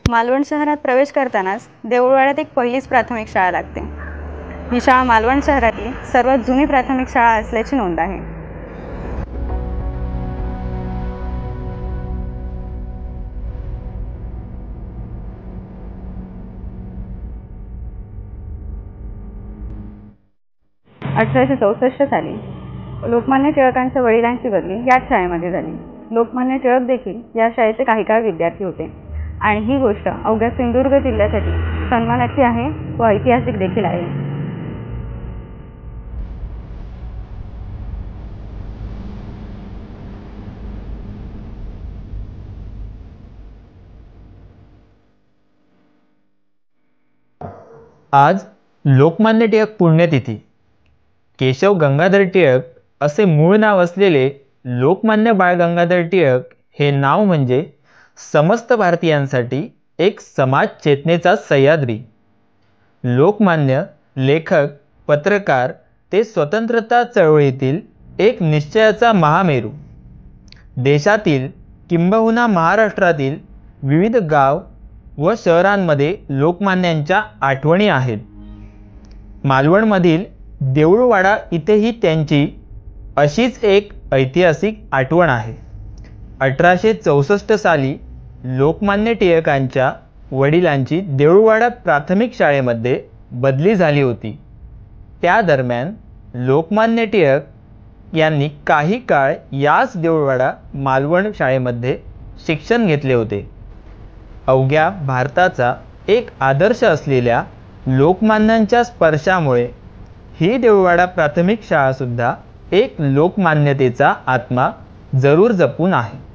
मालवण शहरात प्रवेश करतानाच देऊळवाड्यात एक पहिलीच प्राथमिक शाळा लागते। ही शाळा मालवण शहरातील सर्वात जुनी प्राथमिक शाळा असल्याची नोंद आहे। अठराशे 64 साली लोकमान्य टिळकांच्या वडिलांची बदली याच शाळेमध्ये झाली। लोकमान्य टिळक देखील या शाळेचे काही काळ विद्यार्थी होते आणि ही गोष्ट अवघ्या सिंधुदुर्ग जिल्ह्यासाठी सन्मानाची आहे व ऐतिहासिक देखील आहे। आज लोकमान्य टिळक पुण्यतिथी। केशव गंगाधर टिळक असे मूळ नाव असलेले लोकमान्य बाळ गंगाधर टिळक हे नाव म्हणजे समस्त भारतीयांसाठी एक समाज चेतनेचा सह्याद्री। लोकमान्य लेखक, पत्रकार ते स्वतंत्रता चळवळीतील एक निश्चयाचा महामेरू। देशातील किंबहुना महाराष्ट्रातील विविध गाव व शहरांमध्ये लोकमान्यांच्या आठवणी आहेत। मालवणमधील देऊळवाडा इथेही त्यांची अशीच एक ऐतिहासिक आठवण आहे। 1864 साली लोकमान्य टिळकांच्या वडिलांची देऊळवाडा प्राथमिक शाळेमध्ये बदली झाली होती। त्या दरम्यान लोकमान्य टिळक यांनी काही काळ याच देऊळवाडा मालवण शाळेमध्ये शिक्षण घेतले होते। अवघ्या भारताचा एक आदर्श असलेल्या लोकमान्यांच्या स्पर्शामुळे ही देऊळवाडा प्राथमिक शाळा सुद्धा एक लोकमान्यतेचा आत्मा जरूर जपून आहे।